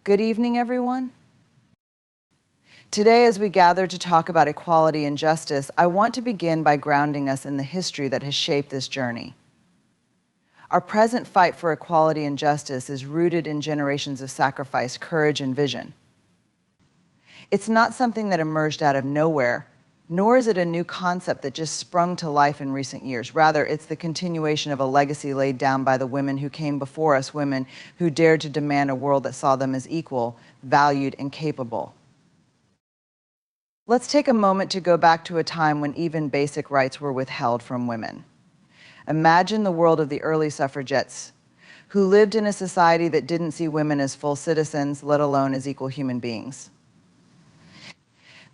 Good evening, everyone. Today, as we gather to talk about equality and justice, I want to begin by grounding us in the history that has shaped this journey. Our present fight for equality and justice is rooted in generations of sacrifice, courage, and vision. It's not something that emerged out of nowhere, nor is it a new concept that just sprung to life in recent years. Rather, it's the continuation of a legacy laid down by the women who came before us, women who dared to demand a world that saw them as equal, valued, and capable. Let's take a moment to go back to a time when even basic rights were withheld from women. Imagine the world of the early suffragettes, who lived in a society that didn't see women as full citizens, let alone as equal human beings.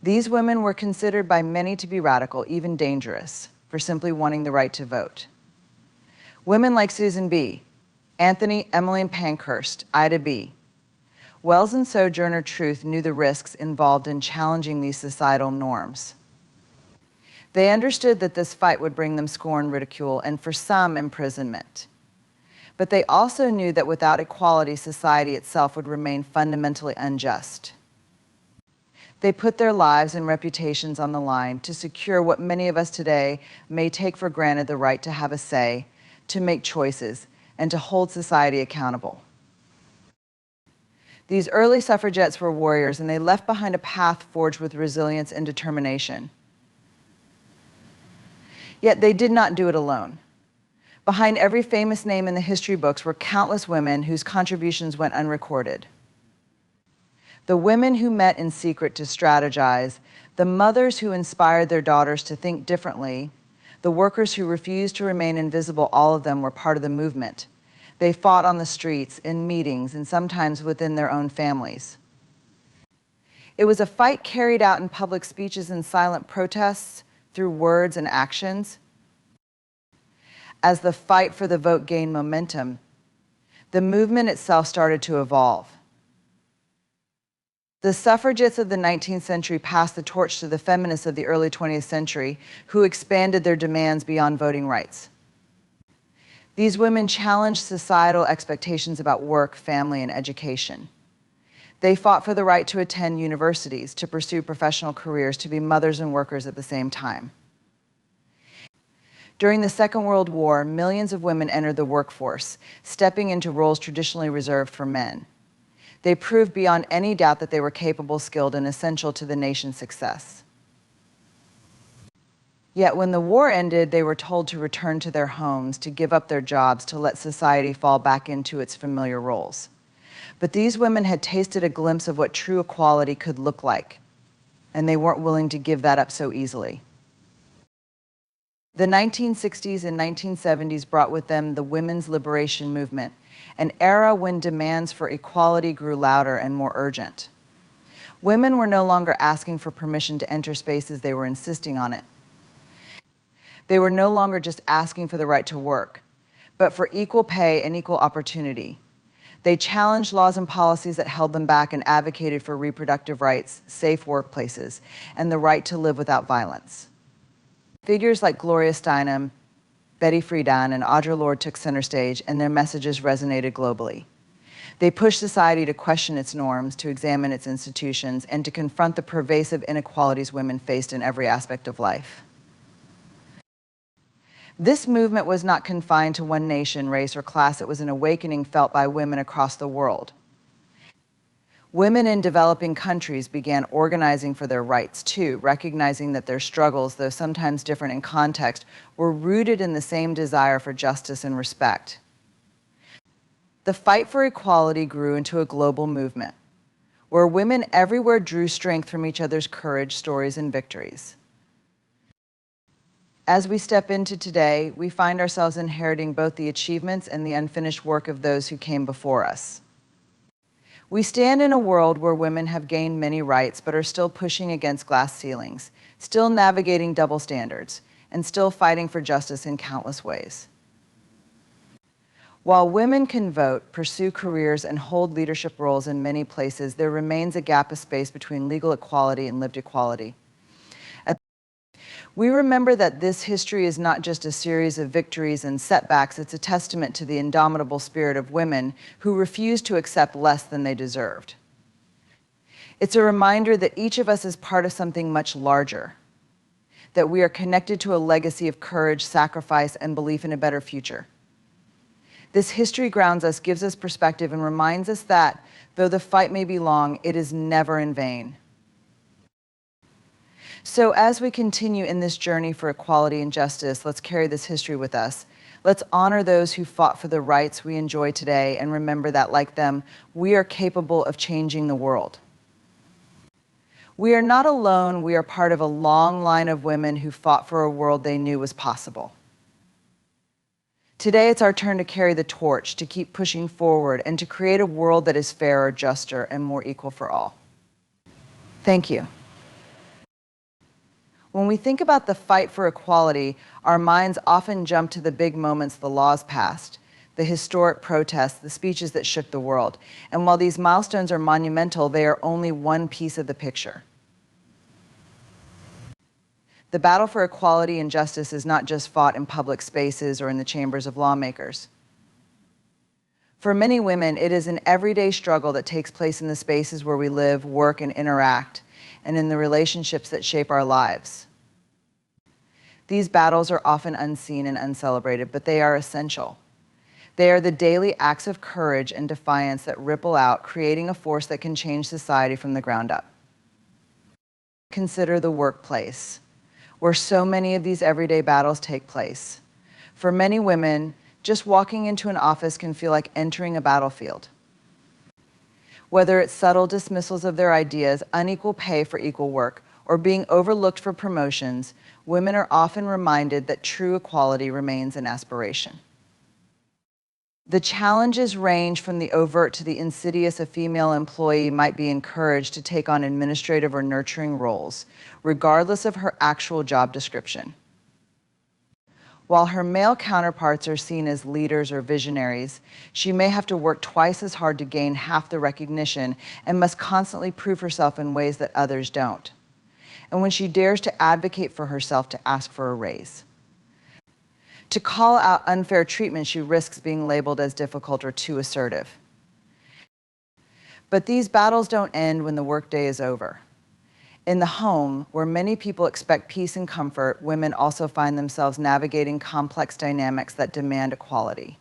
These women were considered by many to be radical, even dangerous, for simply wanting the right to vote. Women like Susan B., Anthony, Emmeline Pankhurst, Ida B. Wells and Sojourner Truth knew the risks involved in challenging these societal norms. They understood that this fight would bring them scorn, ridicule, and for some, imprisonment. But they also knew that without equality, society itself would remain fundamentally unjust. They put their lives and reputations on the line to secure what many of us today may take for granted: the right to have a say, to make choices, and to hold society accountable. These early suffragettes were warriors, and they left behind a path forged with resilience and determination. Yet they did not do it alone. Behind every famous name in the history books were countless women whose contributions went unrecorded. The women who met in secret to strategize, the mothers who inspired their daughters to think differently, the workers who refused to remain invisible, all of them were part of the movement. They fought on the streets, in meetings, and sometimes within their own families. It was a fight carried out in public speeches and silent protests, through words and actions. As the fight for the vote gained momentum, the movement itself started to evolve. The suffragettes of the 19th century passed the torch to the feminists of the early 20th century, who expanded their demands beyond voting rights. These women challenged societal expectations about work, family, and education. They fought for the right to attend universities, to pursue professional careers, to be mothers and workers at the same time. During the Second World War, millions of women entered the workforce, stepping into roles traditionally reserved for men. They proved beyond any doubt that they were capable, skilled, and essential to the nation's success. Yet when the war ended, they were told to return to their homes, to give up their jobs, to let society fall back into its familiar roles. But these women had tasted a glimpse of what true equality could look like, and they weren't willing to give that up so easily. The 1960s and 1970s brought with them the women's liberation movement, an era when demands for equality grew louder and more urgent. Women were no longer asking for permission to enter spaces, they were insisting on it. They were no longer just asking for the right to work, but for equal pay and equal opportunity. They challenged laws and policies that held them back and advocated for reproductive rights, safe workplaces, and the right to live without violence. Figures like Gloria Steinem, Betty Friedan, and Audre Lorde took center stage, and their messages resonated globally. They pushed society to question its norms, to examine its institutions, and to confront the pervasive inequalities women faced in every aspect of life. This movement was not confined to one nation, race, or class. It was an awakening felt by women across the world. Women in developing countries began organizing for their rights too, recognizing that their struggles, though sometimes different in context, were rooted in the same desire for justice and respect. The fight for equality grew into a global movement, where women everywhere drew strength from each other's courage, stories, and victories. As we step into today, we find ourselves inheriting both the achievements and the unfinished work of those who came before us. We stand in a world where women have gained many rights but are still pushing against glass ceilings, still navigating double standards, and still fighting for justice in countless ways. While women can vote, pursue careers, and hold leadership roles in many places, there remains a gap of space between legal equality and lived equality. We remember that this history is not just a series of victories and setbacks, it's a testament to the indomitable spirit of women who refused to accept less than they deserved. It's a reminder that each of us is part of something much larger, that we are connected to a legacy of courage, sacrifice, and belief in a better future. This history grounds us, gives us perspective, and reminds us that, though the fight may be long, it is never in vain. So as we continue in this journey for equality and justice, let's carry this history with us. Let's honor those who fought for the rights we enjoy today and remember that, like them, we are capable of changing the world. We are not alone. We are part of a long line of women who fought for a world they knew was possible. Today, it's our turn to carry the torch, to keep pushing forward, and to create a world that is fairer, juster, and more equal for all. Thank you. When we think about the fight for equality, our minds often jump to the big moments the laws passed, the historic protests, the speeches that shook the world. And while these milestones are monumental, they are only one piece of the picture. The battle for equality and justice is not just fought in public spaces or in the chambers of lawmakers. For many women, it is an everyday struggle that takes place in the spaces where we live, work, and interact, and in the relationships that shape our lives. These battles are often unseen and uncelebrated, but they are essential. They are the daily acts of courage and defiance that ripple out, creating a force that can change society from the ground up. Consider the workplace, where so many of these everyday battles take place. For many women, just walking into an office can feel like entering a battlefield. Whether it's subtle dismissals of their ideas, unequal pay for equal work, or being overlooked for promotions, women are often reminded that true equality remains an aspiration. The challenges range from the overt to the insidious. A female employee might be encouraged to take on administrative or nurturing roles, regardless of her actual job description. While her male counterparts are seen as leaders or visionaries, she may have to work twice as hard to gain half the recognition and must constantly prove herself in ways that others don't. And when she dares to advocate for herself, to ask for a raise. To call out unfair treatment, she risks being labeled as difficult or too assertive. But these battles don't end when the workday is over. In the home, where many people expect peace and comfort, women also find themselves navigating complex dynamics that demand equality.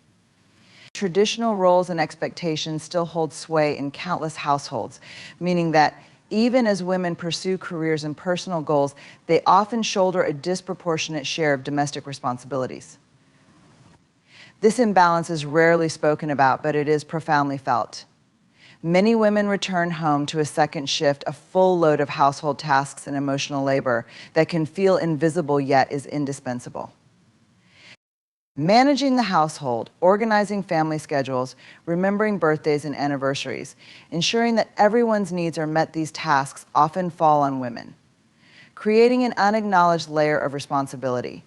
Traditional roles and expectations still hold sway in countless households, meaning that even as women pursue careers and personal goals, they often shoulder a disproportionate share of domestic responsibilities. This imbalance is rarely spoken about, but it is profoundly felt. Many women return home to a second shift, a full load of household tasks and emotional labor that can feel invisible yet is indispensable. Managing the household, organizing family schedules, remembering birthdays and anniversaries, ensuring that everyone's needs are met, these tasks often fall on women, creating an unacknowledged layer of responsibility.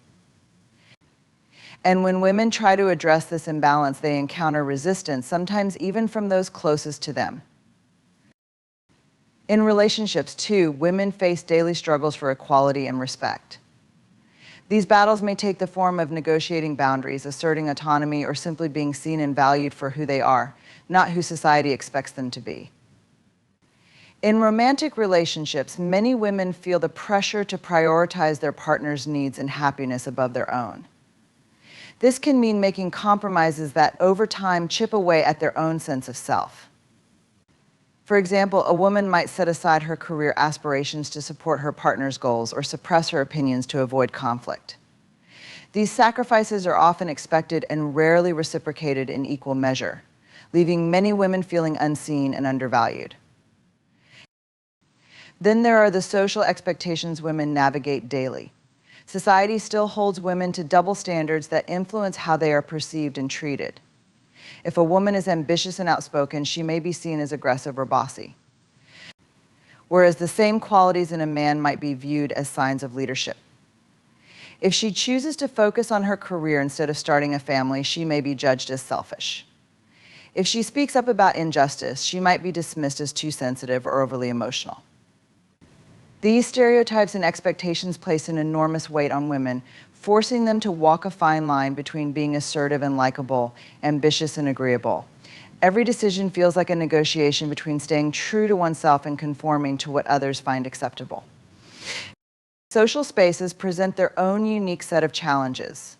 And when women try to address this imbalance, they encounter resistance, sometimes even from those closest to them. In relationships, too, women face daily struggles for equality and respect. These battles may take the form of negotiating boundaries, asserting autonomy, or simply being seen and valued for who they are, not who society expects them to be. In romantic relationships, many women feel the pressure to prioritize their partner's needs and happiness above their own. This can mean making compromises that, over time, chip away at their own sense of self. For example, a woman might set aside her career aspirations to support her partner's goals or suppress her opinions to avoid conflict. These sacrifices are often expected and rarely reciprocated in equal measure, leaving many women feeling unseen and undervalued. Then there are the social expectations women navigate daily. Society still holds women to double standards that influence how they are perceived and treated. If a woman is ambitious and outspoken, she may be seen as aggressive or bossy, whereas the same qualities in a man might be viewed as signs of leadership. If she chooses to focus on her career instead of starting a family, she may be judged as selfish. If she speaks up about injustice, she might be dismissed as too sensitive or overly emotional. These stereotypes and expectations place an enormous weight on women, forcing them to walk a fine line between being assertive and likable, ambitious and agreeable. Every decision feels like a negotiation between staying true to oneself and conforming to what others find acceptable. Social spaces present their own unique set of challenges.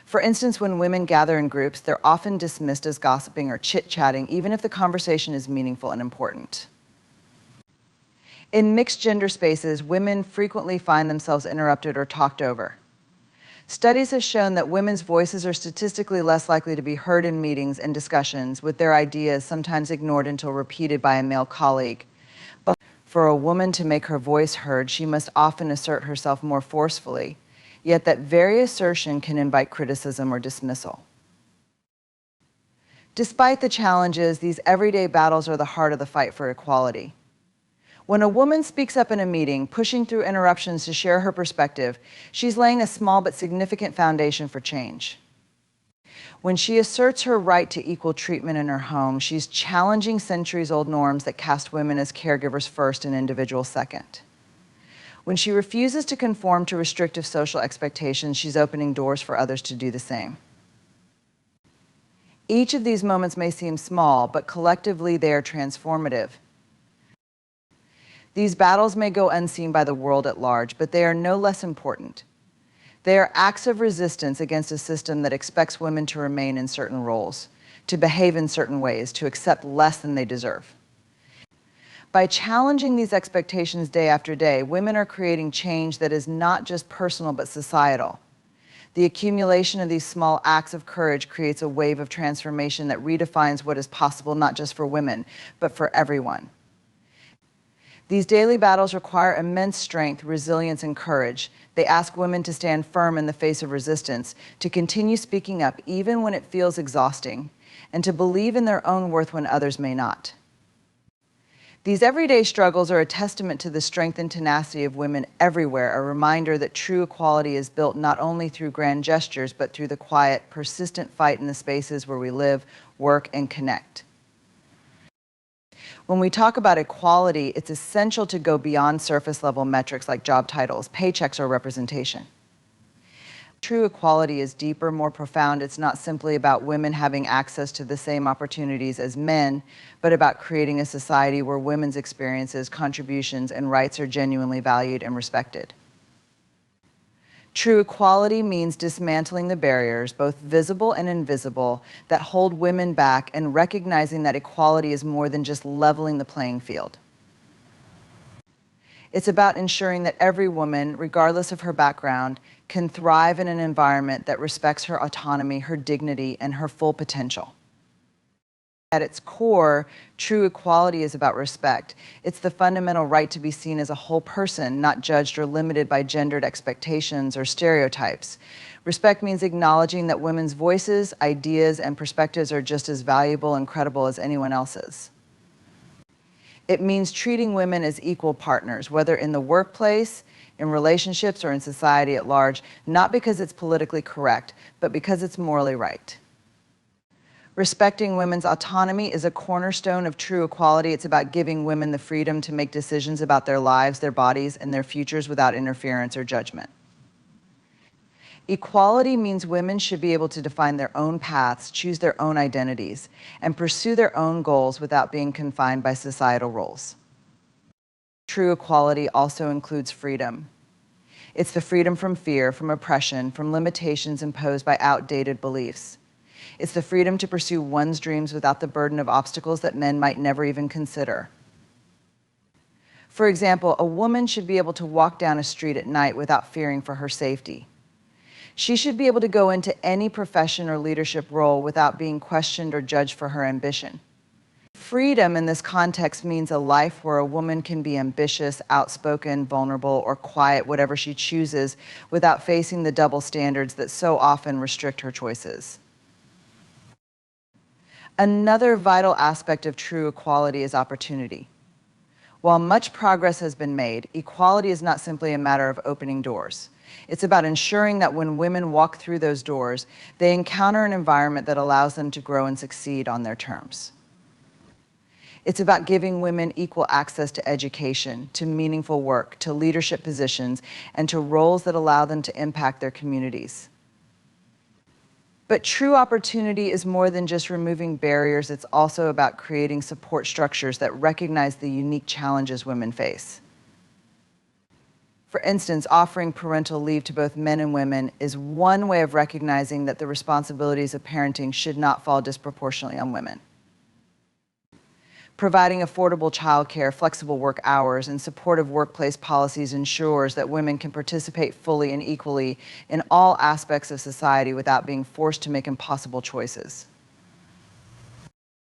For instance, when women gather in groups, they're often dismissed as gossiping or chit-chatting, even if the conversation is meaningful and important. In mixed gender spaces, women frequently find themselves interrupted or talked over. Studies have shown that women's voices are statistically less likely to be heard in meetings and discussions, with their ideas sometimes ignored until repeated by a male colleague. But for a woman to make her voice heard, she must often assert herself more forcefully, yet that very assertion can invite criticism or dismissal. Despite the challenges, these everyday battles are the heart of the fight for equality. When a woman speaks up in a meeting, pushing through interruptions to share her perspective, she's laying a small but significant foundation for change. When she asserts her right to equal treatment in her home, she's challenging centuries-old norms that cast women as caregivers first and individuals second. When she refuses to conform to restrictive social expectations, she's opening doors for others to do the same. Each of these moments may seem small, but collectively they are transformative. These battles may go unseen by the world at large, but they are no less important. They are acts of resistance against a system that expects women to remain in certain roles, to behave in certain ways, to accept less than they deserve. By challenging these expectations day after day, women are creating change that is not just personal but societal. The accumulation of these small acts of courage creates a wave of transformation that redefines what is possible not just for women, but for everyone. These daily battles require immense strength, resilience, and courage. They ask women to stand firm in the face of resistance, to continue speaking up even when it feels exhausting, and to believe in their own worth when others may not. These everyday struggles are a testament to the strength and tenacity of women everywhere, a reminder that true equality is built not only through grand gestures, but through the quiet, persistent fight in the spaces where we live, work, and connect. When we talk about equality, it's essential to go beyond surface-level metrics like job titles, paychecks, or representation. True equality is deeper, more profound. It's not simply about women having access to the same opportunities as men, but about creating a society where women's experiences, contributions, and rights are genuinely valued and respected. True equality means dismantling the barriers, both visible and invisible, that hold women back and recognizing that equality is more than just leveling the playing field. It's about ensuring that every woman, regardless of her background, can thrive in an environment that respects her autonomy, her dignity, and her full potential. At its core, true equality is about respect. It's the fundamental right to be seen as a whole person, not judged or limited by gendered expectations or stereotypes. Respect means acknowledging that women's voices, ideas, and perspectives are just as valuable and credible as anyone else's. It means treating women as equal partners, whether in the workplace, in relationships, or in society at large, not because it's politically correct, but because it's morally right. Respecting women's autonomy is a cornerstone of true equality. It's about giving women the freedom to make decisions about their lives, their bodies, and their futures without interference or judgment. Equality means women should be able to define their own paths, choose their own identities, and pursue their own goals without being confined by societal roles. True equality also includes freedom. It's the freedom from fear, from oppression, from limitations imposed by outdated beliefs. It's the freedom to pursue one's dreams without the burden of obstacles that men might never even consider. For example, a woman should be able to walk down a street at night without fearing for her safety. She should be able to go into any profession or leadership role without being questioned or judged for her ambition. Freedom in this context means a life where a woman can be ambitious, outspoken, vulnerable, or quiet, whatever she chooses, without facing the double standards that so often restrict her choices. Another vital aspect of true equality is opportunity. While much progress has been made, equality is not simply a matter of opening doors. It's about ensuring that when women walk through those doors, they encounter an environment that allows them to grow and succeed on their terms. It's about giving women equal access to education, to meaningful work, to leadership positions, and to roles that allow them to impact their communities. But true opportunity is more than just removing barriers. It's also about creating support structures that recognize the unique challenges women face. For instance, offering parental leave to both men and women is one way of recognizing that the responsibilities of parenting should not fall disproportionately on women. Providing affordable childcare, flexible work hours, and supportive workplace policies ensures that women can participate fully and equally in all aspects of society without being forced to make impossible choices.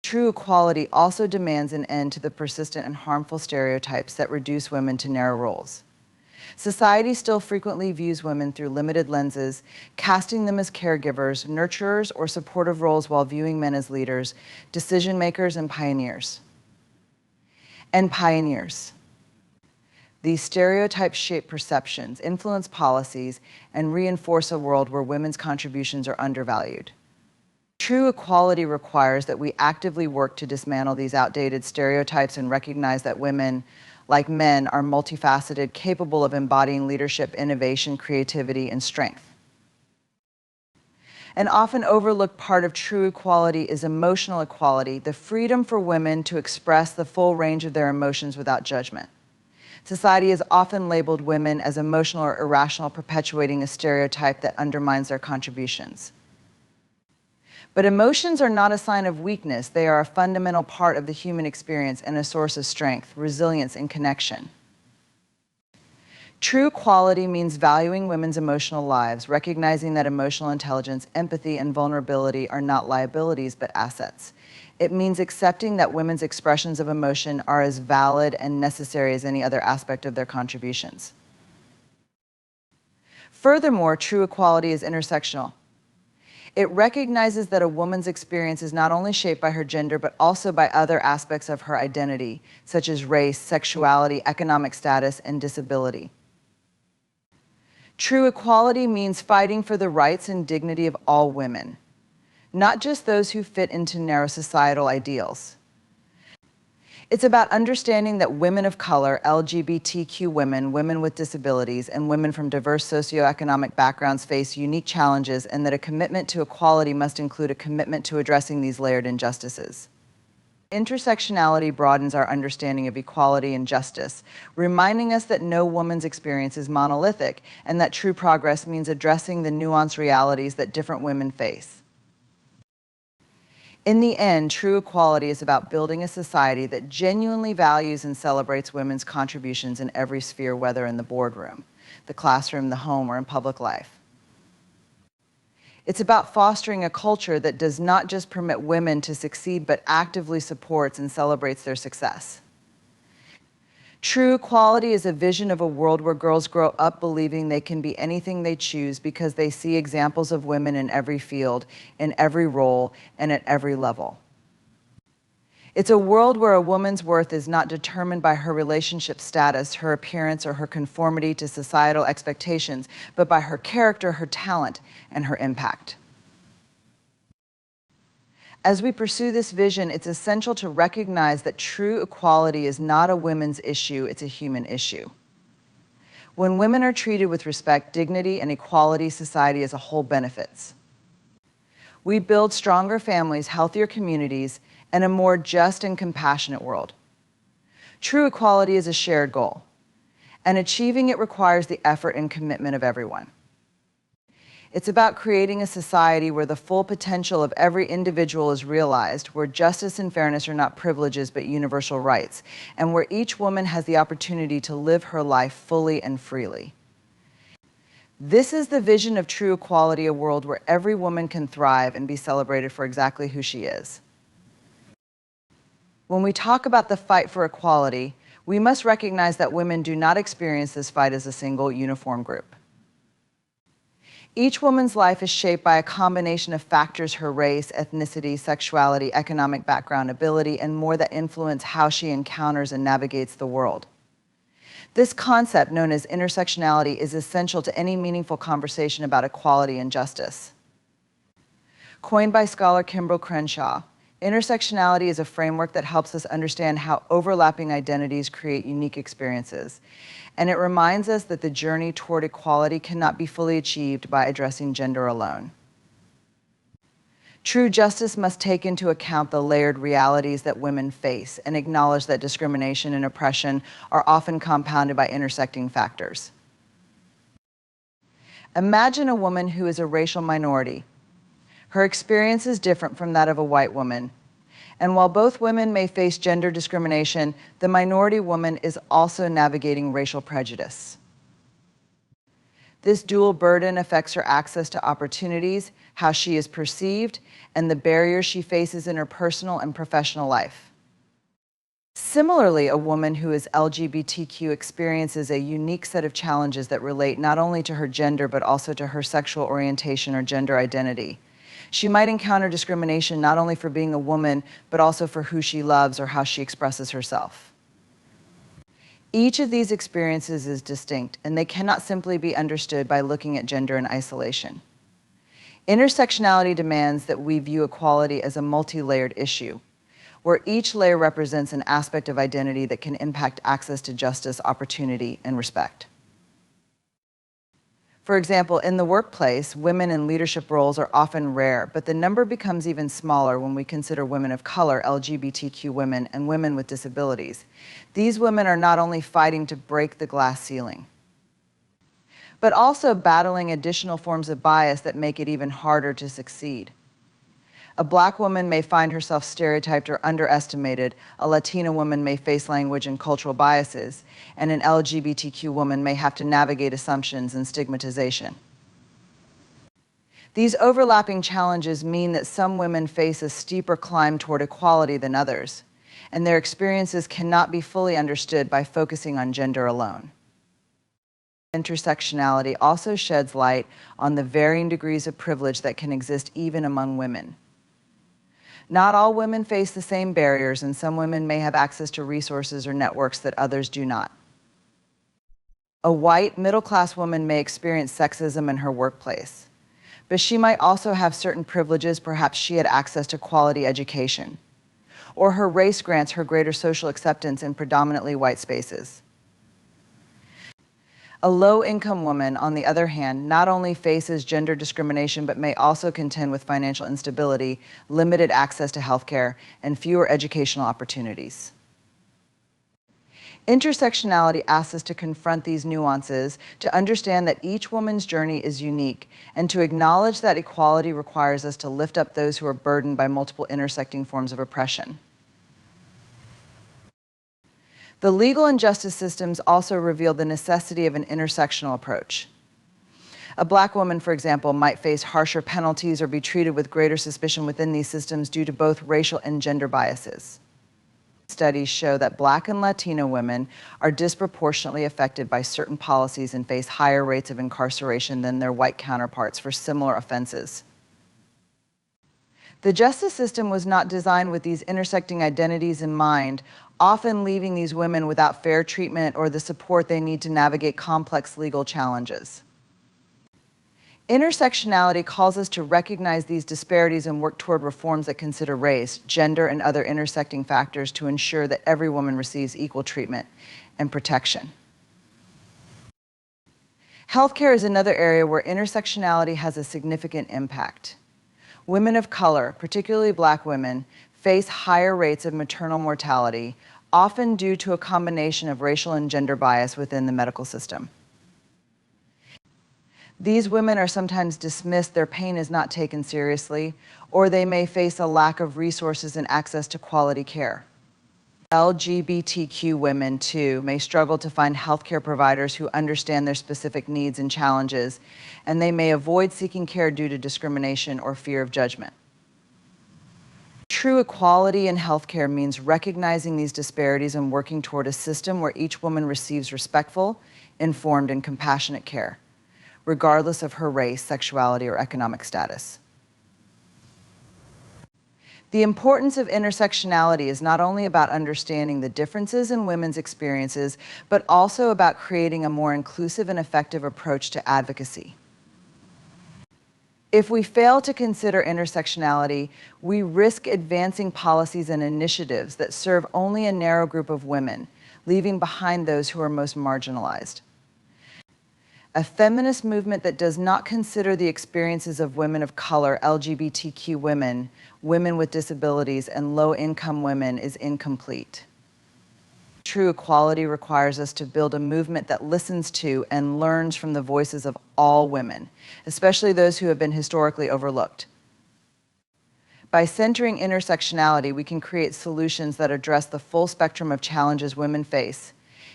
True equality also demands an end to the persistent and harmful stereotypes that reduce women to narrow roles. Society still frequently views women through limited lenses, casting them as caregivers, nurturers, or supportive roles while viewing men as leaders, decision makers, and pioneers. These stereotypes shape perceptions, influence policies, and reinforce a world where women's contributions are undervalued. True equality requires that we actively work to dismantle these outdated stereotypes and recognize that women, like men, are multifaceted, capable of embodying leadership, innovation, creativity, and strength. An often overlooked part of true equality is emotional equality, the freedom for women to express the full range of their emotions without judgment. Society has often labeled women as emotional or irrational, perpetuating a stereotype that undermines their contributions. But emotions are not a sign of weakness. They are a fundamental part of the human experience and a source of strength, resilience, and connection. True equality means valuing women's emotional lives, recognizing that emotional intelligence, empathy, and vulnerability are not liabilities but assets. It means accepting that women's expressions of emotion are as valid and necessary as any other aspect of their contributions. Furthermore, true equality is intersectional. It recognizes that a woman's experience is not only shaped by her gender, but also by other aspects of her identity, such as race, sexuality, economic status, and disability. True equality means fighting for the rights and dignity of all women, not just those who fit into narrow societal ideals. It's about understanding that women of color, LGBTQ women, women with disabilities, and women from diverse socioeconomic backgrounds face unique challenges, and that a commitment to equality must include a commitment to addressing these layered injustices. Intersectionality broadens our understanding of equality and justice, reminding us that no woman's experience is monolithic, and that true progress means addressing the nuanced realities that different women face. In the end, true equality is about building a society that genuinely values and celebrates women's contributions in every sphere, whether in the boardroom, the classroom, the home, or in public life. It's about fostering a culture that does not just permit women to succeed, but actively supports and celebrates their success. True equality is a vision of a world where girls grow up believing they can be anything they choose because they see examples of women in every field, in every role, and at every level. It's a world where a woman's worth is not determined by her relationship status, her appearance, or her conformity to societal expectations, but by her character, her talent, and her impact. As we pursue this vision, it's essential to recognize that true equality is not a women's issue, it's a human issue. When women are treated with respect, dignity, and equality, society as a whole benefits. We build stronger families, healthier communities, and a more just and compassionate world. True equality is a shared goal, and achieving it requires the effort and commitment of everyone. It's about creating a society where the full potential of every individual is realized, where justice and fairness are not privileges but universal rights, and where each woman has the opportunity to live her life fully and freely. This is the vision of true equality, a world where every woman can thrive and be celebrated for exactly who she is. When we talk about the fight for equality, we must recognize that women do not experience this fight as a single, uniform group. Each woman's life is shaped by a combination of factors: her race, ethnicity, sexuality, economic background, ability, and more that influence how she encounters and navigates the world. This concept, known as intersectionality, is essential to any meaningful conversation about equality and justice. Coined by scholar Kimball Crenshaw, intersectionality is a framework that helps us understand how overlapping identities create unique experiences. And it reminds us that the journey toward equality cannot be fully achieved by addressing gender alone. True justice must take into account the layered realities that women face and acknowledge that discrimination and oppression are often compounded by intersecting factors. Imagine a woman who is a racial minority. Her experience is different from that of a white woman. And while both women may face gender discrimination, the minority woman is also navigating racial prejudice. This dual burden affects her access to opportunities, how she is perceived, and the barriers she faces in her personal and professional life. Similarly, a woman who is LGBTQ experiences a unique set of challenges that relate not only to her gender but also to her sexual orientation or gender identity. She might encounter discrimination not only for being a woman, but also for who she loves or how she expresses herself. Each of these experiences is distinct, and they cannot simply be understood by looking at gender in isolation. Intersectionality demands that we view equality as a multi-layered issue, where each layer represents an aspect of identity that can impact access to justice, opportunity, and respect. For example, in the workplace, women in leadership roles are often rare, but the number becomes even smaller when we consider women of color, LGBTQ women, and women with disabilities. These women are not only fighting to break the glass ceiling, but also battling additional forms of bias that make it even harder to succeed. A Black woman may find herself stereotyped or underestimated, a Latina woman may face language and cultural biases, and an LGBTQ woman may have to navigate assumptions and stigmatization. These overlapping challenges mean that some women face a steeper climb toward equality than others, and their experiences cannot be fully understood by focusing on gender alone. Intersectionality also sheds light on the varying degrees of privilege that can exist even among women. Not all women face the same barriers, and some women may have access to resources or networks that others do not. A white, middle-class woman may experience sexism in her workplace, but she might also have certain privileges. Perhaps she had access to quality education, or her race grants her greater social acceptance in predominantly white spaces. A low-income woman, on the other hand, not only faces gender discrimination but may also contend with financial instability, limited access to healthcare, and fewer educational opportunities. Intersectionality asks us to confront these nuances, to understand that each woman's journey is unique, and to acknowledge that equality requires us to lift up those who are burdened by multiple intersecting forms of oppression. The legal and justice systems also reveal the necessity of an intersectional approach. A Black woman, for example, might face harsher penalties or be treated with greater suspicion within these systems due to both racial and gender biases. Studies show that Black and Latino women are disproportionately affected by certain policies and face higher rates of incarceration than their white counterparts for similar offenses. The justice system was not designed with these intersecting identities in mind, often leaving these women without fair treatment or the support they need to navigate complex legal challenges. Intersectionality calls us to recognize these disparities and work toward reforms that consider race, gender, and other intersecting factors to ensure that every woman receives equal treatment and protection. Healthcare is another area where intersectionality has a significant impact. Women of color, particularly Black women, face higher rates of maternal mortality, often due to a combination of racial and gender bias within the medical system. These women are sometimes dismissed, their pain is not taken seriously, or they may face a lack of resources and access to quality care. LGBTQ women, too, may struggle to find healthcare providers who understand their specific needs and challenges, and they may avoid seeking care due to discrimination or fear of judgment. True equality in healthcare means recognizing these disparities and working toward a system where each woman receives respectful, informed, and compassionate care, regardless of her race, sexuality, or economic status. The importance of intersectionality is not only about understanding the differences in women's experiences, but also about creating a more inclusive and effective approach to advocacy. If we fail to consider intersectionality, we risk advancing policies and initiatives that serve only a narrow group of women, leaving behind those who are most marginalized. A feminist movement that does not consider the experiences of women of color, LGBTQ women, women with disabilities, and low-income women is incomplete. True equality requires us to build a movement that listens to and learns from the voices of all women, especially those who have been historically overlooked. By centering intersectionality, we can create solutions that address the full spectrum of challenges women face,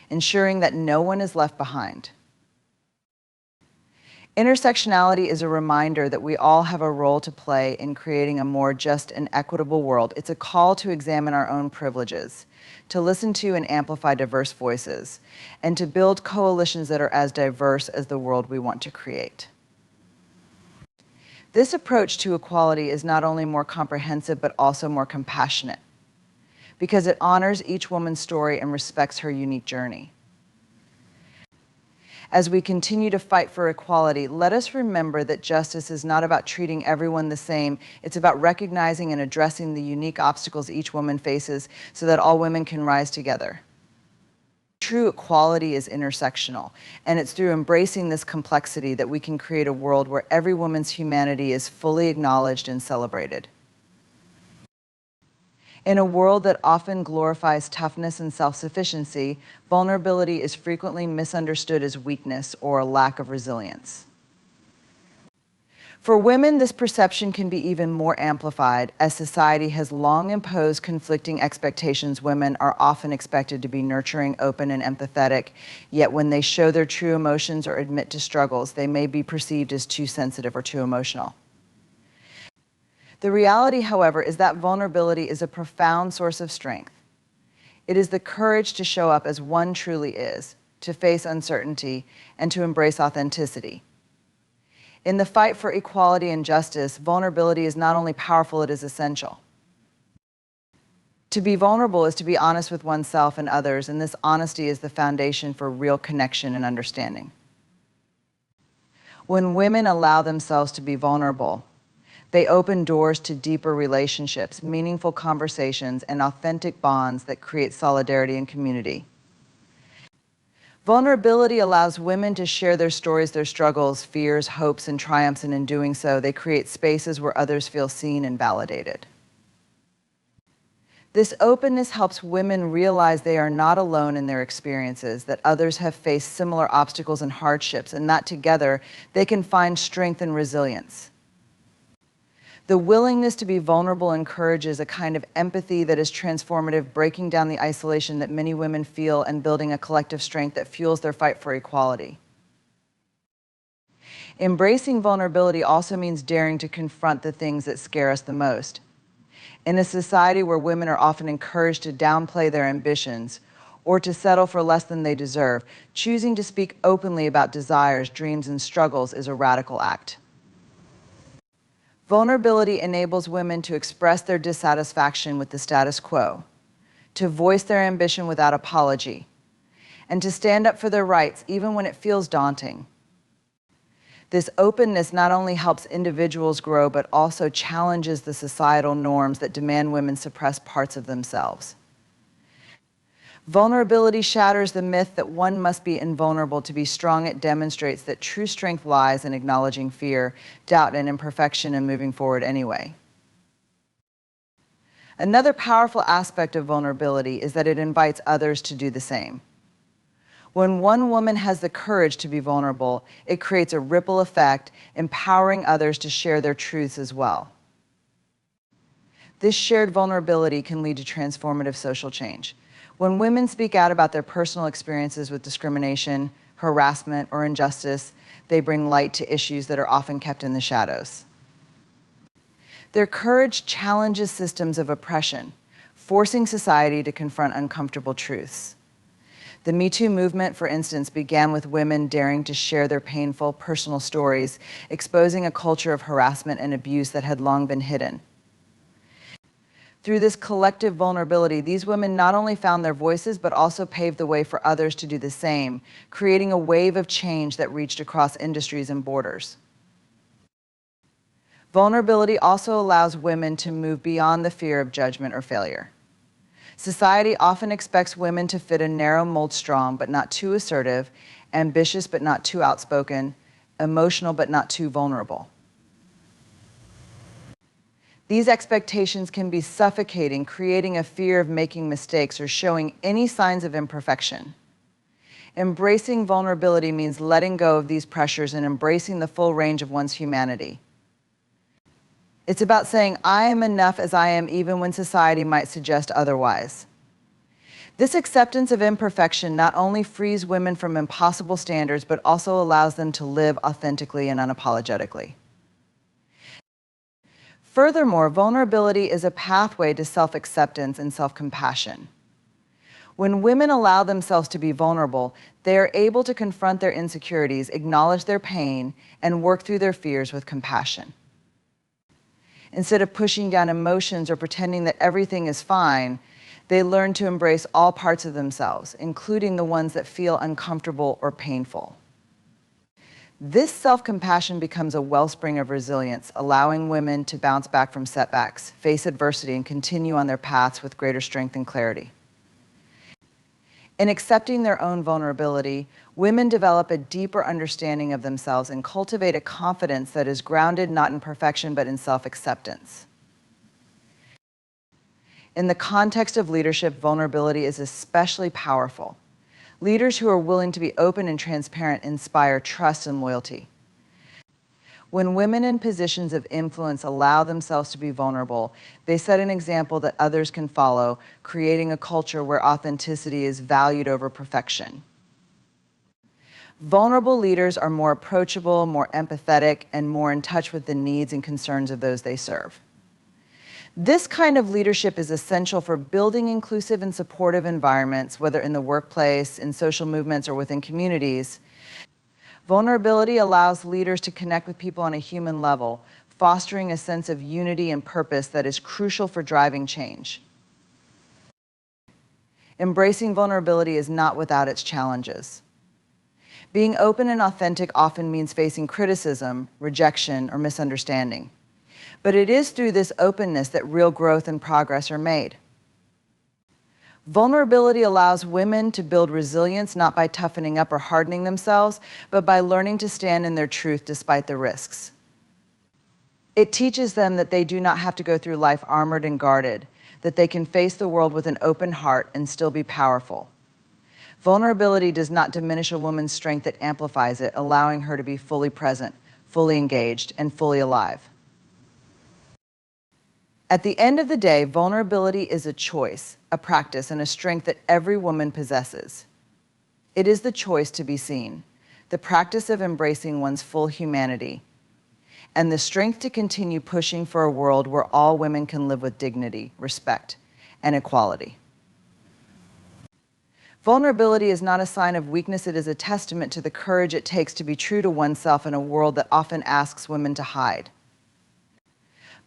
ensuring that no one is left behind. Intersectionality is a reminder that we all have a role to play in creating a more just and equitable world. It's a call to examine our own privileges, to listen to and amplify diverse voices, and to build coalitions that are as diverse as the world we want to create. This approach to equality is not only more comprehensive, but also more compassionate, because it honors each woman's story and respects her unique journey. As we continue to fight for equality, let us remember that justice is not about treating everyone the same. It's about recognizing and addressing the unique obstacles each woman faces so that all women can rise together. True equality is intersectional, and it's through embracing this complexity that we can create a world where every woman's humanity is fully acknowledged and celebrated. In a world that often glorifies toughness and self-sufficiency, vulnerability is frequently misunderstood as weakness or a lack of resilience. For women, this perception can be even more amplified, as society has long imposed conflicting expectations. Women are often expected to be nurturing, open, and empathetic, yet when they show their true emotions or admit to struggles, they may be perceived as too sensitive or too emotional. The reality, however, is that vulnerability is a profound source of strength. It is the courage to show up as one truly is, to face uncertainty, and to embrace authenticity. In the fight for equality and justice, vulnerability is not only powerful, it is essential. To be vulnerable is to be honest with oneself and others, and this honesty is the foundation for real connection and understanding. When women allow themselves to be vulnerable, they open doors to deeper relationships, meaningful conversations, and authentic bonds that create solidarity and community. Vulnerability allows women to share their stories, their struggles, fears, hopes, and triumphs, and in doing so, they create spaces where others feel seen and validated. This openness helps women realize they are not alone in their experiences, that others have faced similar obstacles and hardships, and that together they can find strength and resilience. The willingness to be vulnerable encourages a kind of empathy that is transformative, breaking down the isolation that many women feel and building a collective strength that fuels their fight for equality. Embracing vulnerability also means daring to confront the things that scare us the most. In a society where women are often encouraged to downplay their ambitions or to settle for less than they deserve, choosing to speak openly about desires, dreams, and struggles is a radical act. Vulnerability enables women to express their dissatisfaction with the status quo, to voice their ambition without apology, and to stand up for their rights even when it feels daunting. This openness not only helps individuals grow, but also challenges the societal norms that demand women suppress parts of themselves. Vulnerability shatters the myth that one must be invulnerable to be strong. It demonstrates that true strength lies in acknowledging fear, doubt, and imperfection and moving forward anyway. Another powerful aspect of vulnerability is that it invites others to do the same. When one woman has the courage to be vulnerable, it creates a ripple effect, empowering others to share their truths as well. This shared vulnerability can lead to transformative social change. When women speak out about their personal experiences with discrimination, harassment, or injustice, they bring light to issues that are often kept in the shadows. Their courage challenges systems of oppression, forcing society to confront uncomfortable truths. The Me Too movement, for instance, began with women daring to share their painful personal stories, exposing a culture of harassment and abuse that had long been hidden. Through this collective vulnerability, these women not only found their voices, but also paved the way for others to do the same, creating a wave of change that reached across industries and borders. Vulnerability also allows women to move beyond the fear of judgment or failure. Society often expects women to fit a narrow mold, strong but not too assertive, ambitious but not too outspoken, emotional but not too vulnerable. These expectations can be suffocating, creating a fear of making mistakes or showing any signs of imperfection. Embracing vulnerability means letting go of these pressures and embracing the full range of one's humanity. It's about saying, I am enough as I am, even when society might suggest otherwise. This acceptance of imperfection not only frees women from impossible standards, but also allows them to live authentically and unapologetically. Furthermore, vulnerability is a pathway to self-acceptance and self-compassion. When women allow themselves to be vulnerable, they are able to confront their insecurities, acknowledge their pain, and work through their fears with compassion. Instead of pushing down emotions or pretending that everything is fine, they learn to embrace all parts of themselves, including the ones that feel uncomfortable or painful. This self-compassion becomes a wellspring of resilience, allowing women to bounce back from setbacks, face adversity, and continue on their paths with greater strength and clarity. In accepting their own vulnerability, women develop a deeper understanding of themselves and cultivate a confidence that is grounded not in perfection but in self-acceptance. In the context of leadership, vulnerability is especially powerful. Leaders who are willing to be open and transparent inspire trust and loyalty. When women in positions of influence allow themselves to be vulnerable, they set an example that others can follow, creating a culture where authenticity is valued over perfection. Vulnerable leaders are more approachable, more empathetic, and more in touch with the needs and concerns of those they serve. This kind of leadership is essential for building inclusive and supportive environments, whether in the workplace, in social movements, or within communities. Vulnerability allows leaders to connect with people on a human level, fostering a sense of unity and purpose that is crucial for driving change. Embracing vulnerability is not without its challenges. Being open and authentic often means facing criticism, rejection, or misunderstanding. But it is through this openness that real growth and progress are made. Vulnerability allows women to build resilience not by toughening up or hardening themselves, but by learning to stand in their truth despite the risks. It teaches them that they do not have to go through life armored and guarded, that they can face the world with an open heart and still be powerful. Vulnerability does not diminish a woman's strength, it amplifies it, allowing her to be fully present, fully engaged, and fully alive. At the end of the day, vulnerability is a choice, a practice, and a strength that every woman possesses. It is the choice to be seen, the practice of embracing one's full humanity, and the strength to continue pushing for a world where all women can live with dignity, respect, and equality. Vulnerability is not a sign of weakness, it is a testament to the courage it takes to be true to oneself in a world that often asks women to hide.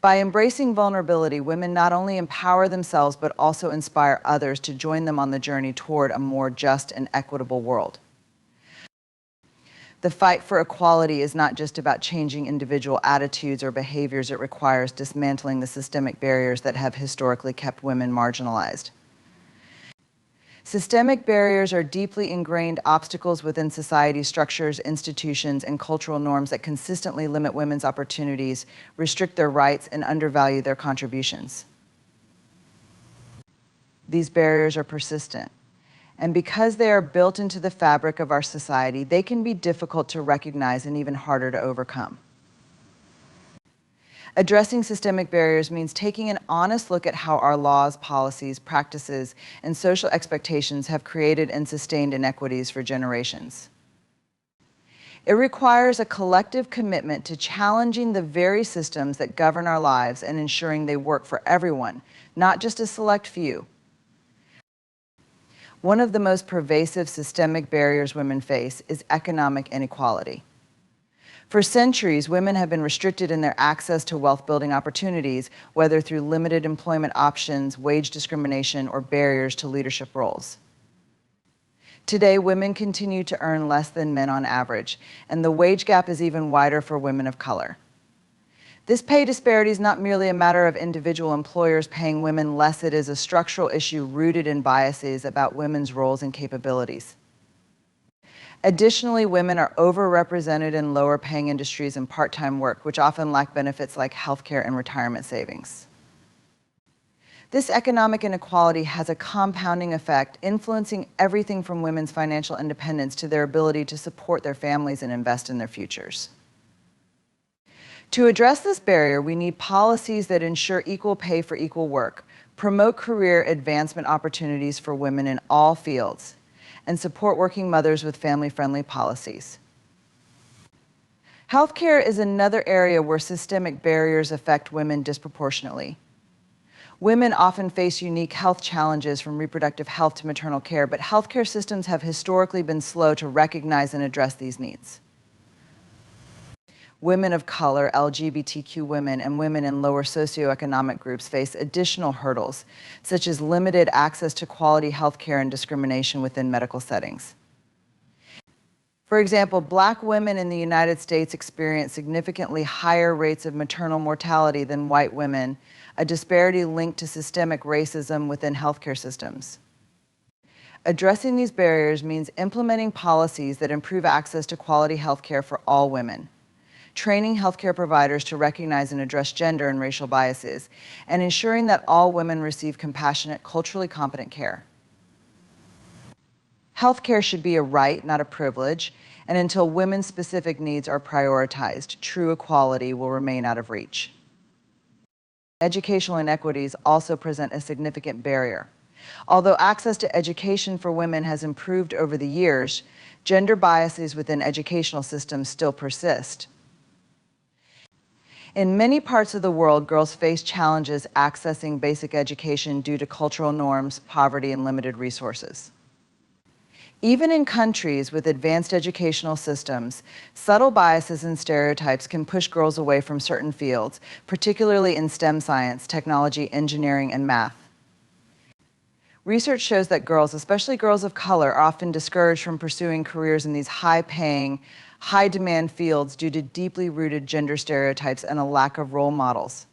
By embracing vulnerability, women not only empower themselves, but also inspire others to join them on the journey toward a more just and equitable world. The fight for equality is not just about changing individual attitudes or behaviors, it requires dismantling the systemic barriers that have historically kept women marginalized. Systemic barriers are deeply ingrained obstacles within society's structures, institutions, and cultural norms that consistently limit women's opportunities, restrict their rights, and undervalue their contributions. These barriers are persistent, and because they are built into the fabric of our society, they can be difficult to recognize and even harder to overcome. Addressing systemic barriers means taking an honest look at how our laws, policies, practices, and social expectations have created and sustained inequities for generations. It requires a collective commitment to challenging the very systems that govern our lives and ensuring they work for everyone, not just a select few. One of the most pervasive systemic barriers women face is economic inequality. For centuries, women have been restricted in their access to wealth-building opportunities, whether through limited employment options, wage discrimination, or barriers to leadership roles. Today, women continue to earn less than men on average, and the wage gap is even wider for women of color. This pay disparity is not merely a matter of individual employers paying women less, it is a structural issue rooted in biases about women's roles and capabilities. Additionally, women are overrepresented in lower-paying industries and part-time work, which often lack benefits like healthcare and retirement savings. This economic inequality has a compounding effect, influencing everything from women's financial independence to their ability to support their families and invest in their futures. To address this barrier, we need policies that ensure equal pay for equal work, promote career advancement opportunities for women in all fields, and support working mothers with family-friendly policies. Healthcare is another area where systemic barriers affect women disproportionately. Women often face unique health challenges, from reproductive health to maternal care, but healthcare systems have historically been slow to recognize and address these needs. Women of color, LGBTQ women, and women in lower socioeconomic groups face additional hurdles, such as limited access to quality health care and discrimination within medical settings. For example, Black women in the United States experience significantly higher rates of maternal mortality than white women, a disparity linked to systemic racism within healthcare systems. Addressing these barriers means implementing policies that improve access to quality healthcare for all women, training healthcare providers to recognize and address gender and racial biases, and ensuring that all women receive compassionate, culturally competent care. Healthcare should be a right, not a privilege, and until women's specific needs are prioritized, true equality will remain out of reach. Educational inequities also present a significant barrier. Although access to education for women has improved over the years, gender biases within educational systems still persist. In many parts of the world, girls face challenges accessing basic education due to cultural norms, poverty, and limited resources. Even in countries with advanced educational systems, subtle biases and stereotypes can push girls away from certain fields, particularly in STEM science, technology, engineering, and math. Research shows that girls, especially girls of color, are often discouraged from pursuing careers in these high-paying, high-demand fields due to deeply rooted gender stereotypes and a lack of role models.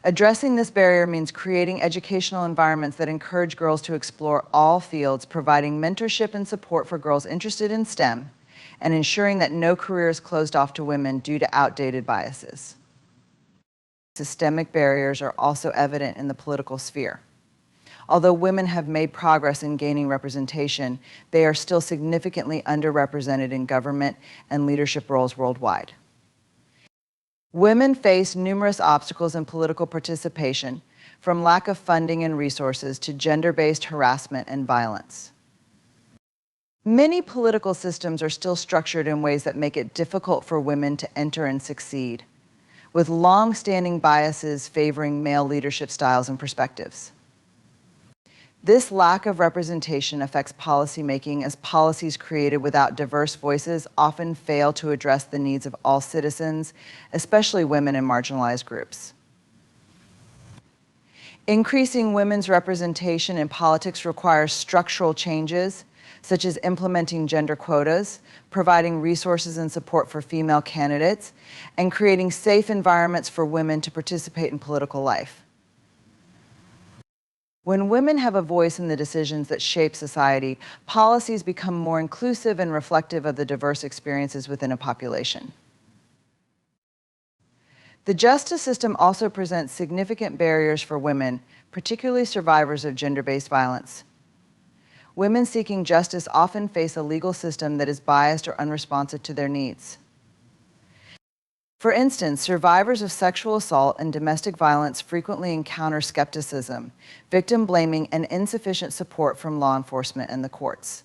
Addressing this barrier means creating educational environments that encourage girls to explore all fields, providing mentorship and support for girls interested in STEM, and ensuring that no career is closed off to women due to outdated biases. Systemic barriers are also evident in the political sphere. Although women have made progress in gaining representation, they are still significantly underrepresented in government and leadership roles worldwide. Women face numerous obstacles in political participation, from lack of funding and resources to gender-based harassment and violence. Many political systems are still structured in ways that make it difficult for women to enter and succeed, with long-standing biases favoring male leadership styles and perspectives. This lack of representation affects policymaking, as policies created without diverse voices often fail to address the needs of all citizens, especially women and marginalized groups. Increasing women's representation in politics requires structural changes, such as implementing gender quotas, providing resources and support for female candidates, and creating safe environments for women to participate in political life. When women have a voice in the decisions that shape society, policies become more inclusive and reflective of the diverse experiences within a population. The justice system also presents significant barriers for women, particularly survivors of gender-based violence. Women seeking justice often face a legal system that is biased or unresponsive to their needs. For instance, survivors of sexual assault and domestic violence frequently encounter skepticism, victim blaming, and insufficient support from law enforcement and the courts.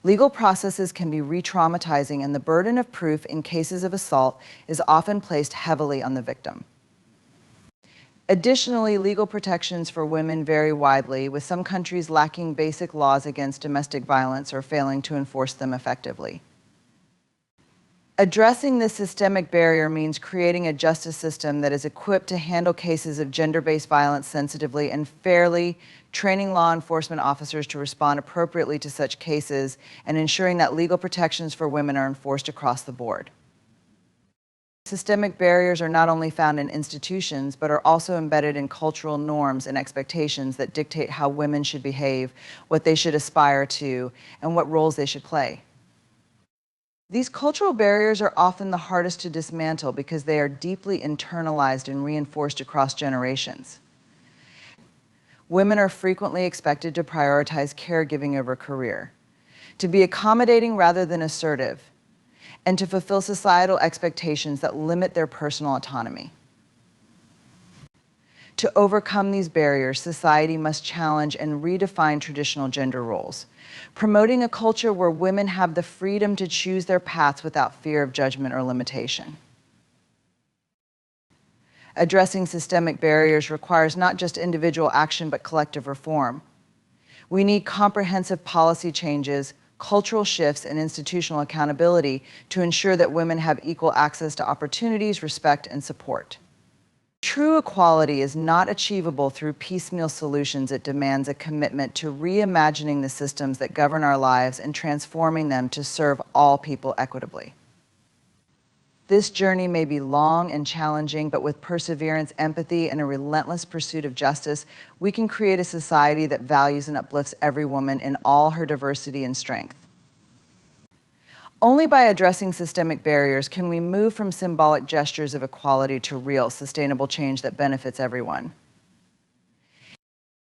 Legal processes can be re-traumatizing, and the burden of proof in cases of assault is often placed heavily on the victim. Additionally, legal protections for women vary widely, with some countries lacking basic laws against domestic violence or failing to enforce them effectively. Addressing this systemic barrier means creating a justice system that is equipped to handle cases of gender-based violence sensitively and fairly, training law enforcement officers to respond appropriately to such cases, and ensuring that legal protections for women are enforced across the board. Systemic barriers are not only found in institutions, but are also embedded in cultural norms and expectations that dictate how women should behave, what they should aspire to, and what roles they should play. These cultural barriers are often the hardest to dismantle because they are deeply internalized and reinforced across generations. Women are frequently expected to prioritize caregiving over career, to be accommodating rather than assertive, and to fulfill societal expectations that limit their personal autonomy. To overcome these barriers, society must challenge and redefine traditional gender roles, promoting a culture where women have the freedom to choose their paths without fear of judgment or limitation. Addressing systemic barriers requires not just individual action, but collective reform. We need comprehensive policy changes, cultural shifts, and institutional accountability to ensure that women have equal access to opportunities, respect, and support. True equality is not achievable through piecemeal solutions. It demands a commitment to reimagining the systems that govern our lives and transforming them to serve all people equitably. This journey may be long and challenging, but with perseverance, empathy, and a relentless pursuit of justice, we can create a society that values and uplifts every woman in all her diversity and strength. Only by addressing systemic barriers can we move from symbolic gestures of equality to real, sustainable change that benefits everyone.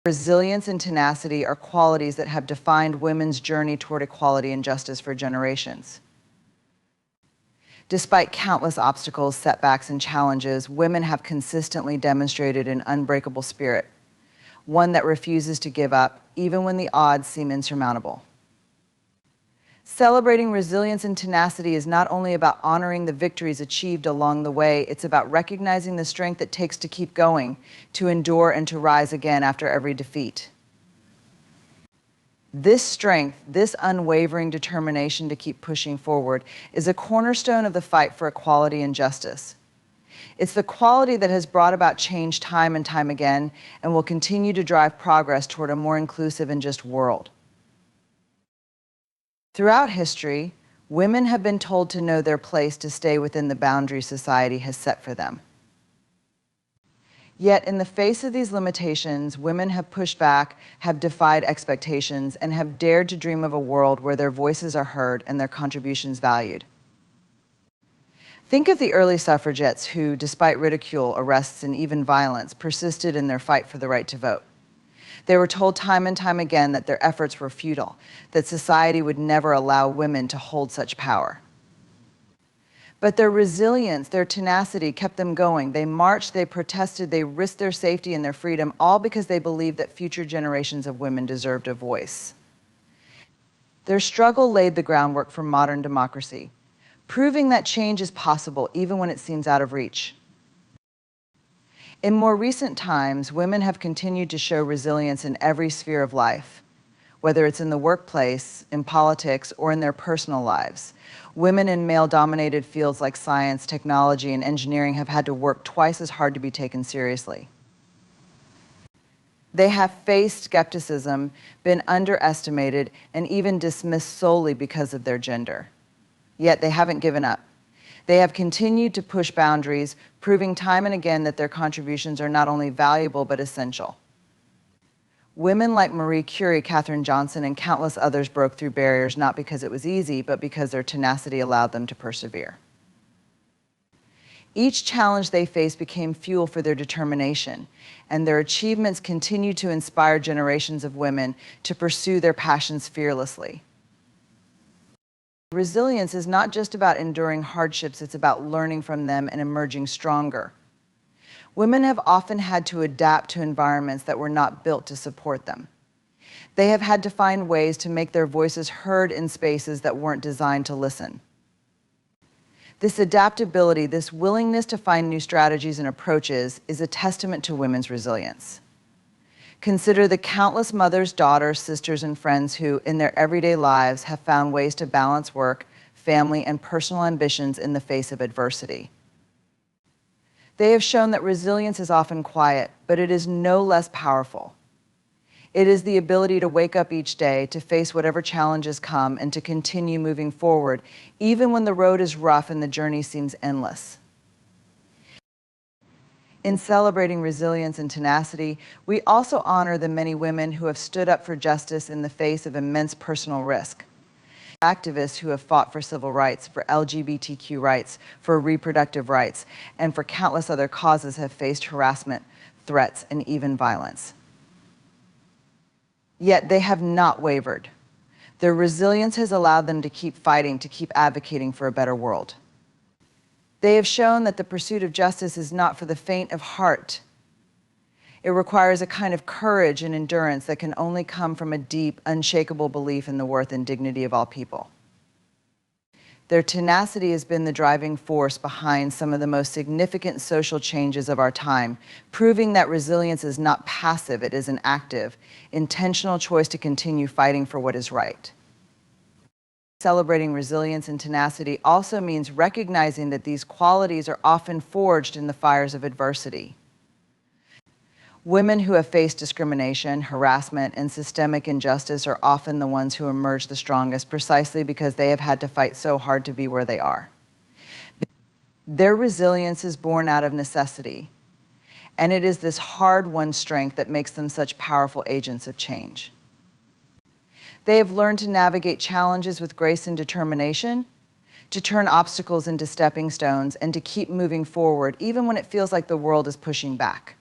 Resilience and tenacity are qualities that have defined women's journey toward equality and justice for generations. Despite countless obstacles, setbacks, and challenges, women have consistently demonstrated an unbreakable spirit, one that refuses to give up, even when the odds seem insurmountable. Celebrating resilience and tenacity is not only about honoring the victories achieved along the way, it's about recognizing the strength it takes to keep going, to endure, and to rise again after every defeat. This strength, this unwavering determination to keep pushing forward, is a cornerstone of the fight for equality and justice. It's the quality that has brought about change time and time again and will continue to drive progress toward a more inclusive and just world. Throughout history, women have been told to know their place, to stay within the boundaries society has set for them. Yet, in the face of these limitations, women have pushed back, have defied expectations, and have dared to dream of a world where their voices are heard and their contributions valued. Think of the early suffragettes who, despite ridicule, arrests, and even violence, persisted in their fight for the right to vote. They were told time and time again that their efforts were futile, that society would never allow women to hold such power. But their resilience, their tenacity kept them going. They marched, they protested, they risked their safety and their freedom, all because they believed that future generations of women deserved a voice. Their struggle laid the groundwork for modern democracy, proving that change is possible even when it seems out of reach. In more recent times, women have continued to show resilience in every sphere of life, whether it's in the workplace, in politics, or in their personal lives. Women in male-dominated fields like science, technology, and engineering have had to work twice as hard to be taken seriously. They have faced skepticism, been underestimated, and even dismissed solely because of their gender. Yet they haven't given up. They have continued to push boundaries, proving time and again that their contributions are not only valuable but essential. Women like Marie Curie, Katherine Johnson, and countless others broke through barriers not because it was easy, but because their tenacity allowed them to persevere. Each challenge they faced became fuel for their determination, and their achievements continue to inspire generations of women to pursue their passions fearlessly. Resilience is not just about enduring hardships, it's about learning from them and emerging stronger. Women have often had to adapt to environments that were not built to support them. They have had to find ways to make their voices heard in spaces that weren't designed to listen. This adaptability, this willingness to find new strategies and approaches, is a testament to women's resilience. Consider the countless mothers, daughters, sisters, and friends who, in their everyday lives, have found ways to balance work, family, and personal ambitions in the face of adversity. They have shown that resilience is often quiet, but it is no less powerful. It is the ability to wake up each day, to face whatever challenges come, and to continue moving forward, even when the road is rough and the journey seems endless. In celebrating resilience and tenacity, we also honor the many women who have stood up for justice in the face of immense personal risk. Activists who have fought for civil rights, for LGBTQ rights, for reproductive rights, and for countless other causes have faced harassment, threats, and even violence. Yet they have not wavered. Their resilience has allowed them to keep fighting, to keep advocating for a better world. They have shown that the pursuit of justice is not for the faint of heart. It requires a kind of courage and endurance that can only come from a deep, unshakable belief in the worth and dignity of all people. Their tenacity has been the driving force behind some of the most significant social changes of our time, proving that resilience is not passive, it is an active, intentional choice to continue fighting for what is right. Celebrating resilience and tenacity also means recognizing that these qualities are often forged in the fires of adversity. Women who have faced discrimination, harassment, and systemic injustice are often the ones who emerge the strongest precisely because they have had to fight so hard to be where they are. Their resilience is born out of necessity, and it is this hard-won strength that makes them such powerful agents of change. They have learned to navigate challenges with grace and determination, to turn obstacles into stepping stones, and to keep moving forward even when it feels like the world is pushing back.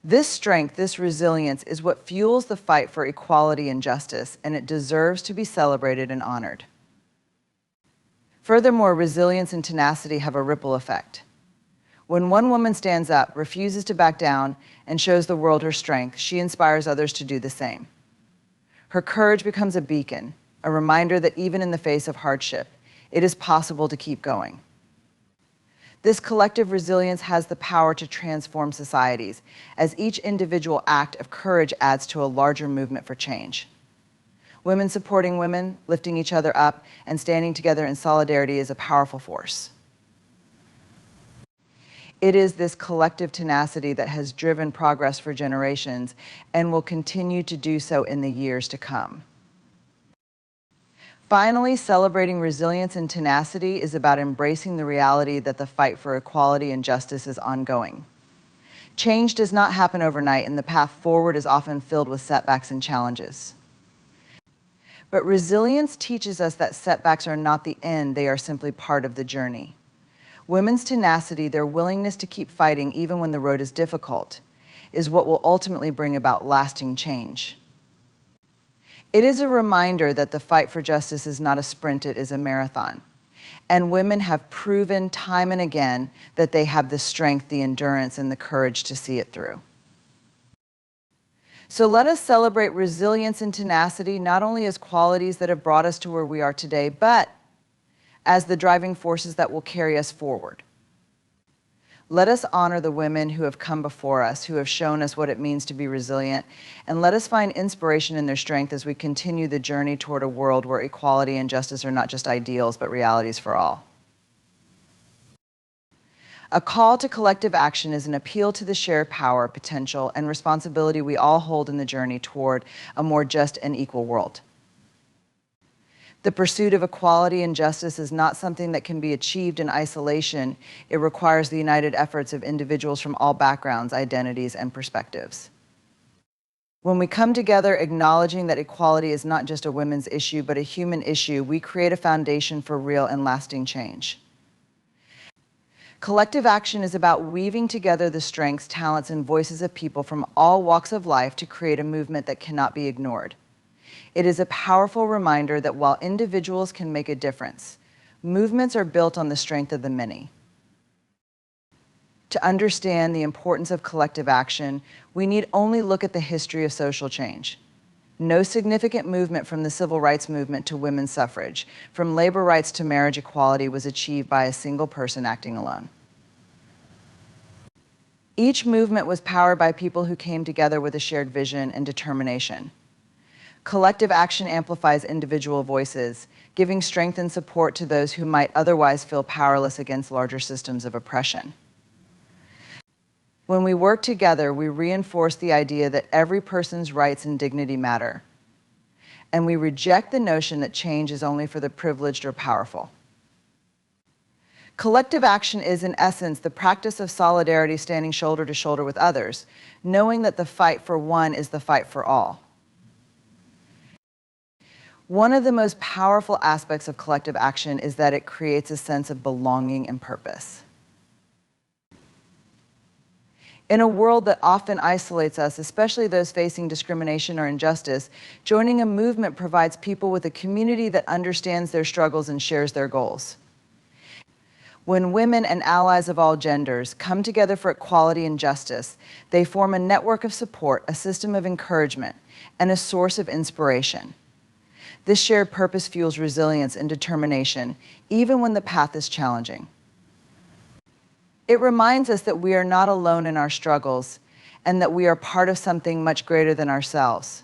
This strength, this resilience, is what fuels the fight for equality and justice, and it deserves to be celebrated and honored. Furthermore, resilience and tenacity have a ripple effect. When one woman stands up, refuses to back down, and shows the world her strength, she inspires others to do the same. Her courage becomes a beacon, a reminder that even in the face of hardship, it is possible to keep going. This collective resilience has the power to transform societies, as each individual act of courage adds to a larger movement for change. Women supporting women, lifting each other up, and standing together in solidarity is a powerful force. It is this collective tenacity that has driven progress for generations and will continue to do so in the years to come. Finally, celebrating resilience and tenacity is about embracing the reality that the fight for equality and justice is ongoing. Change does not happen overnight, and the path forward is often filled with setbacks and challenges. But resilience teaches us that setbacks are not the end, they are simply part of the journey. Women's tenacity, their willingness to keep fighting even when the road is difficult, is what will ultimately bring about lasting change. It is a reminder that the fight for justice is not a sprint, it is a marathon. And women have proven time and again that they have the strength, the endurance, and the courage to see it through. So let us celebrate resilience and tenacity not only as qualities that have brought us to where we are today, but as the driving forces that will carry us forward. Let us honor the women who have come before us, who have shown us what it means to be resilient, and let us find inspiration in their strength as we continue the journey toward a world where equality and justice are not just ideals, but realities for all. A call to collective action is an appeal to the shared power, potential, and responsibility we all hold in the journey toward a more just and equal world. The pursuit of equality and justice is not something that can be achieved in isolation. It requires the united efforts of individuals from all backgrounds, identities, and perspectives. When we come together acknowledging that equality is not just a women's issue, but a human issue, we create a foundation for real and lasting change. Collective action is about weaving together the strengths, talents, and voices of people from all walks of life to create a movement that cannot be ignored. It is a powerful reminder that while individuals can make a difference, movements are built on the strength of the many. To understand the importance of collective action, we need only look at the history of social change. No significant movement from the civil rights movement to women's suffrage, from labor rights to marriage equality, was achieved by a single person acting alone. Each movement was powered by people who came together with a shared vision and determination. Collective action amplifies individual voices, giving strength and support to those who might otherwise feel powerless against larger systems of oppression. When we work together, we reinforce the idea that every person's rights and dignity matter, and we reject the notion that change is only for the privileged or powerful. Collective action is, in essence, the practice of solidarity, standing shoulder to shoulder with others, knowing that the fight for one is the fight for all. One of the most powerful aspects of collective action is that it creates a sense of belonging and purpose. In a world that often isolates us, especially those facing discrimination or injustice, joining a movement provides people with a community that understands their struggles and shares their goals. When women and allies of all genders come together for equality and justice, they form a network of support, a system of encouragement, and a source of inspiration. This shared purpose fuels resilience and determination, even when the path is challenging. It reminds us that we are not alone in our struggles and that we are part of something much greater than ourselves.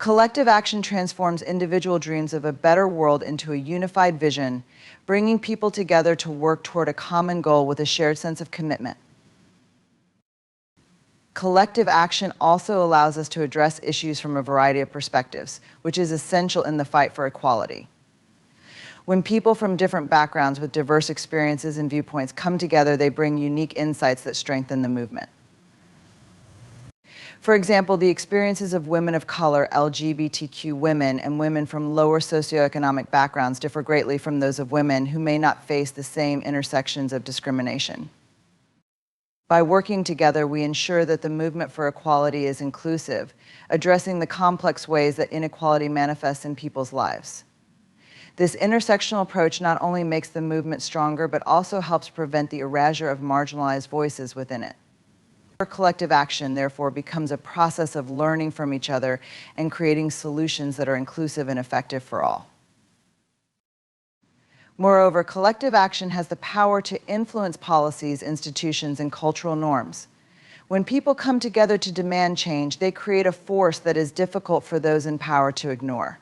Collective action transforms individual dreams of a better world into a unified vision, bringing people together to work toward a common goal with a shared sense of commitment. Collective action also allows us to address issues from a variety of perspectives, which is essential in the fight for equality. When people from different backgrounds with diverse experiences and viewpoints come together, they bring unique insights that strengthen the movement. For example, the experiences of women of color, LGBTQ women, and women from lower socioeconomic backgrounds differ greatly from those of women who may not face the same intersections of discrimination. By working together, we ensure that the movement for equality is inclusive, addressing the complex ways that inequality manifests in people's lives. This intersectional approach not only makes the movement stronger, but also helps prevent the erasure of marginalized voices within it. Collective action, therefore, becomes a process of learning from each other and creating solutions that are inclusive and effective for all. Moreover, collective action has the power to influence policies, institutions, and cultural norms. When people come together to demand change, they create a force that is difficult for those in power to ignore.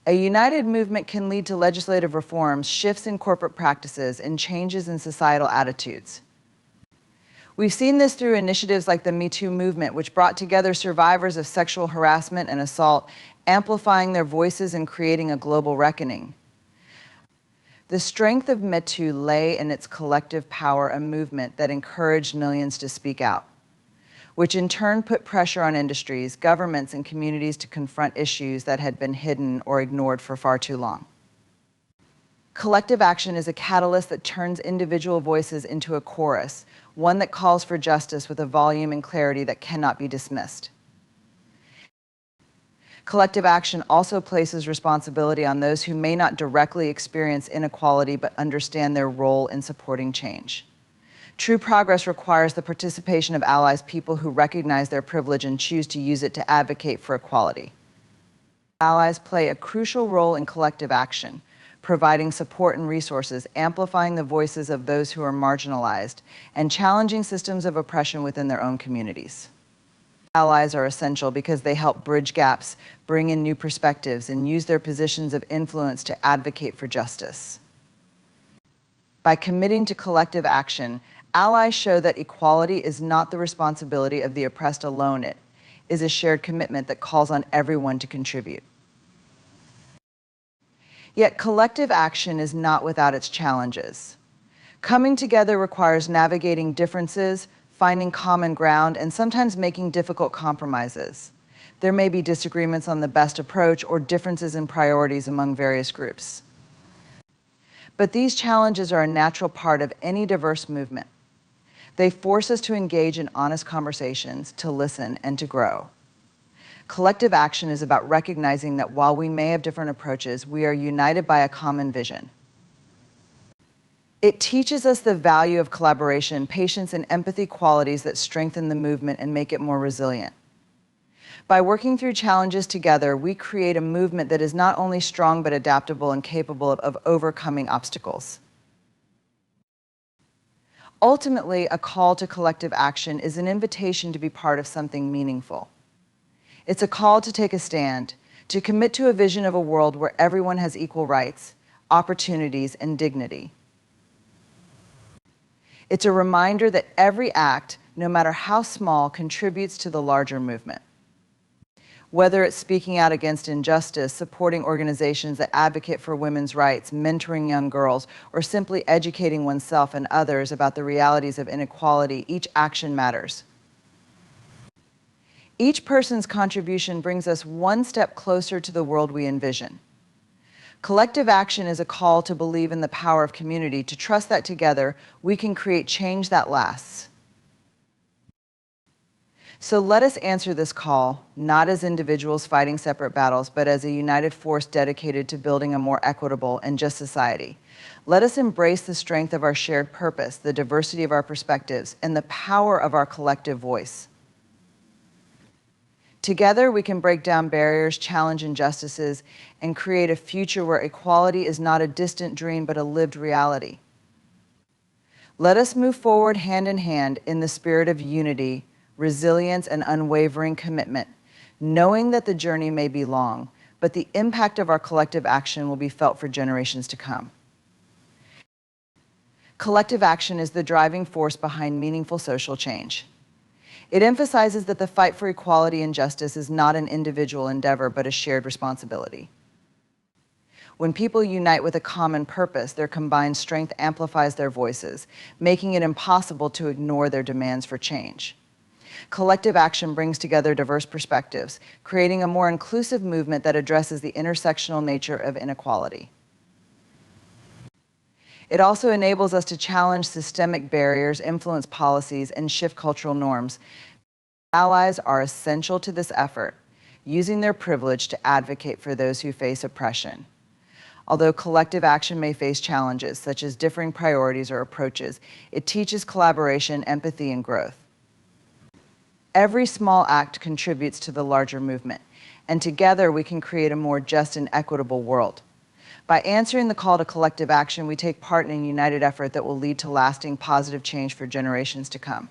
A united movement can lead to legislative reforms, shifts in corporate practices, and changes in societal attitudes. We've seen this through initiatives like the Me Too movement, which brought together survivors of sexual harassment and assault, amplifying their voices and creating a global reckoning. The strength of Me Too lay in its collective power, a movement that encouraged millions to speak out, which in turn put pressure on industries, governments, and communities to confront issues that had been hidden or ignored for far too long. Collective action is a catalyst that turns individual voices into a chorus, one that calls for justice with a volume and clarity that cannot be dismissed. Collective action also places responsibility on those who may not directly experience inequality but understand their role in supporting change. True progress requires the participation of allies, people who recognize their privilege and choose to use it to advocate for equality. Allies play a crucial role in collective action, providing support and resources, amplifying the voices of those who are marginalized, and challenging systems of oppression within their own communities. Allies are essential because they help bridge gaps, bring in new perspectives, and use their positions of influence to advocate for justice. By committing to collective action, allies show that equality is not the responsibility of the oppressed alone. It is a shared commitment that calls on everyone to contribute. Yet collective action is not without its challenges. Coming together requires navigating differences, finding common ground, and sometimes making difficult compromises. There may be disagreements on the best approach or differences in priorities among various groups. But these challenges are a natural part of any diverse movement. They force us to engage in honest conversations, to listen, and to grow. Collective action is about recognizing that while we may have different approaches, we are united by a common vision. It teaches us the value of collaboration, patience, and empathy, qualities that strengthen the movement and make it more resilient. By working through challenges together, we create a movement that is not only strong but adaptable and capable of overcoming obstacles. Ultimately, a call to collective action is an invitation to be part of something meaningful. It's a call to take a stand, to commit to a vision of a world where everyone has equal rights, opportunities, and dignity. It's a reminder that every act, no matter how small, contributes to the larger movement. Whether it's speaking out against injustice, supporting organizations that advocate for women's rights, mentoring young girls, or simply educating oneself and others about the realities of inequality, each action matters. Each person's contribution brings us one step closer to the world we envision. Collective action is a call to believe in the power of community, to trust that together we can create change that lasts. So let us answer this call, not as individuals fighting separate battles, but as a united force dedicated to building a more equitable and just society. Let us embrace the strength of our shared purpose, the diversity of our perspectives, and the power of our collective voice. Together, we can break down barriers, challenge injustices, and create a future where equality is not a distant dream, but a lived reality. Let us move forward hand in hand in the spirit of unity, resilience, and unwavering commitment, knowing that the journey may be long, but the impact of our collective action will be felt for generations to come. Collective action is the driving force behind meaningful social change. It emphasizes that the fight for equality and justice is not an individual endeavor, but a shared responsibility. When people unite with a common purpose, their combined strength amplifies their voices, making it impossible to ignore their demands for change. Collective action brings together diverse perspectives, creating a more inclusive movement that addresses the intersectional nature of inequality. It also enables us to challenge systemic barriers, influence policies, and shift cultural norms. Allies are essential to this effort, using their privilege to advocate for those who face oppression. Although collective action may face challenges, such as differing priorities or approaches, it teaches collaboration, empathy, and growth. Every small act contributes to the larger movement, and together we can create a more just and equitable world. By answering the call to collective action, we take part in a united effort that will lead to lasting positive change for generations to come.